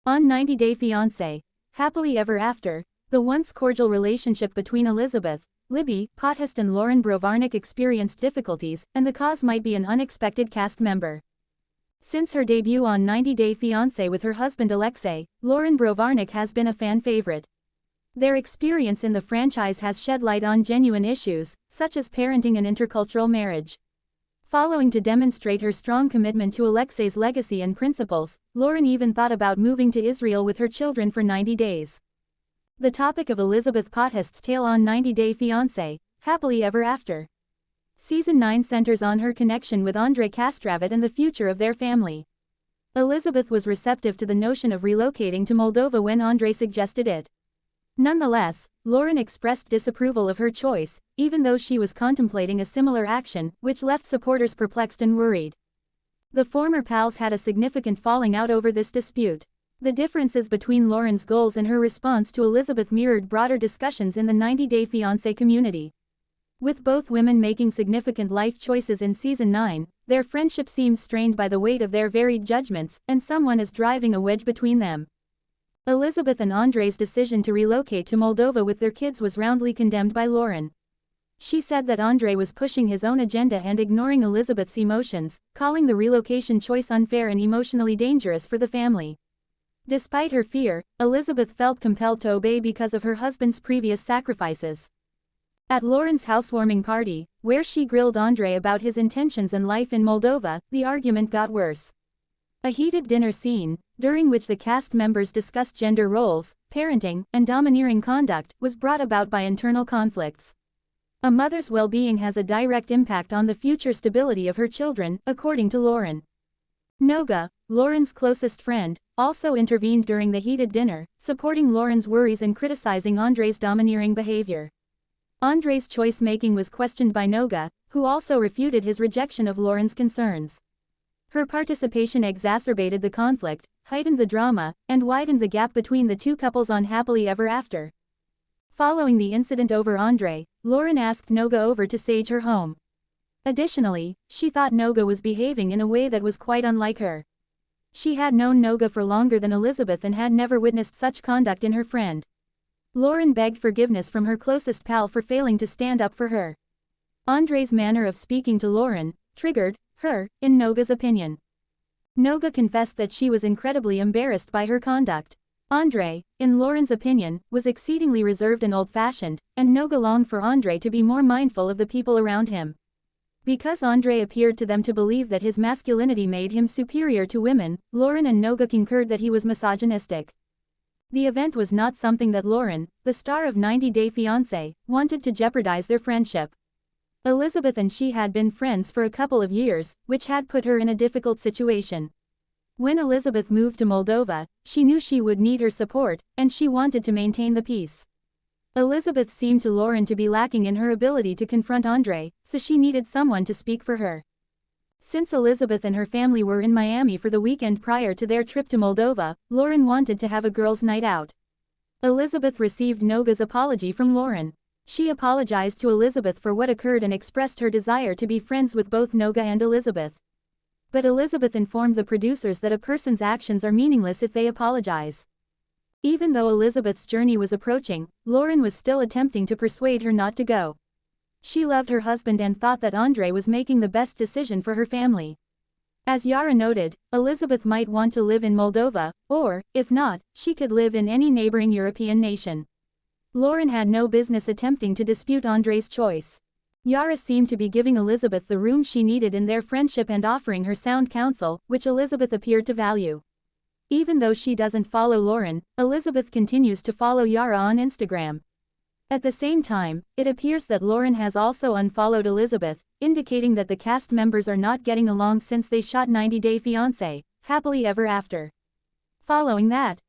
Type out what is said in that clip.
On 90 Day Fiancé, Happily Ever After, the once cordial relationship between Elizabeth, Libby, Pothast and Loren Brovarnik experienced difficulties, and the cause might be an unexpected cast member. Since her debut on 90 Day Fiancé with her husband Alexei, Loren Brovarnik has been a fan favorite. Their experience in the franchise has shed light on genuine issues, such as parenting and intercultural marriage. Following to demonstrate her strong commitment to Alexei's legacy and principles, Loren even thought about moving to Israel with her children for 90 days. The topic of Elizabeth Pothast's tale on 90 Day Fiancé, Happily Ever After. Season 9 centers on her connection with Andrei Kastravit and the future of their family. Elizabeth was receptive to the notion of relocating to Moldova when Andrei suggested it. Nonetheless, Loren expressed disapproval of her choice, even though she was contemplating a similar action, which left supporters perplexed and worried. The former pals had a significant falling out over this dispute. The differences between Loren's goals and her response to Elizabeth mirrored broader discussions in the 90 Day Fiancé community. With both women making significant life choices in Season 9, their friendship seems strained by the weight of their varied judgments, and someone is driving a wedge between them. Elizabeth and Andrei's decision to relocate to Moldova with their kids was roundly condemned by Loren. She said that Andrei was pushing his own agenda and ignoring Elizabeth's emotions, calling the relocation choice unfair and emotionally dangerous for the family. Despite her fear, Elizabeth felt compelled to obey because of her husband's previous sacrifices. At Loren's housewarming party, where she grilled Andrei about his intentions and life in Moldova, the argument got worse. A heated dinner scene, during which the cast members discussed gender roles, parenting, and domineering conduct, was brought about by internal conflicts. A mother's well-being has a direct impact on the future stability of her children, according to Loren. Noga, Loren's closest friend, also intervened during the heated dinner, supporting Loren's worries and criticizing Andrei's domineering behavior. Andrei's choice-making was questioned by Noga, who also refuted his rejection of Loren's concerns. Her participation exacerbated the conflict, heightened the drama, and widened the gap between the two couples on Happily Ever After. Following the incident over Andrei, Loren asked Noga over to sage her home. Additionally, she thought Noga was behaving in a way that was quite unlike her. She had known Noga for longer than Elizabeth and had never witnessed such conduct in her friend. Loren begged forgiveness from her closest pal for failing to stand up for her. Andrei's manner of speaking to Loren triggered her, in Noga's opinion. Noga confessed that she was incredibly embarrassed by her conduct. Andrei, in Loren's opinion, was exceedingly reserved and old-fashioned, and Noga longed for Andrei to be more mindful of the people around him. Because Andrei appeared to them to believe that his masculinity made him superior to women, Loren and Noga concurred that he was misogynistic. The event was not something that Loren, the star of 90 Day Fiancé, wanted to jeopardize their friendship. Elizabeth and she had been friends for a couple of years, which had put her in a difficult situation. When Elizabeth moved to Moldova, she knew she would need her support, and she wanted to maintain the peace. Elizabeth seemed to Loren to be lacking in her ability to confront Andrei, so she needed someone to speak for her. Since Elizabeth and her family were in Miami for the weekend prior to their trip to Moldova, Loren wanted to have a girls' night out. Elizabeth received Noga's apology from Loren. She apologized to Elizabeth for what occurred and expressed her desire to be friends with both Noga and Elizabeth. But Elizabeth informed the producers that a person's actions are meaningless if they apologize. Even though Elizabeth's journey was approaching, Loren was still attempting to persuade her not to go. She loved her husband and thought that Andrei was making the best decision for her family. As Yara noted, Elizabeth might want to live in Moldova, or, if not, she could live in any neighboring European nation. Loren had no business attempting to dispute Andrei's choice. Yara seemed to be giving Elizabeth the room she needed in their friendship and offering her sound counsel, which Elizabeth appeared to value. Even though she doesn't follow Loren, Elizabeth continues to follow Yara on Instagram. At the same time, it appears that Loren has also unfollowed Elizabeth, indicating that the cast members are not getting along since they shot 90 Day Fiancé, Happily Ever After. Following that,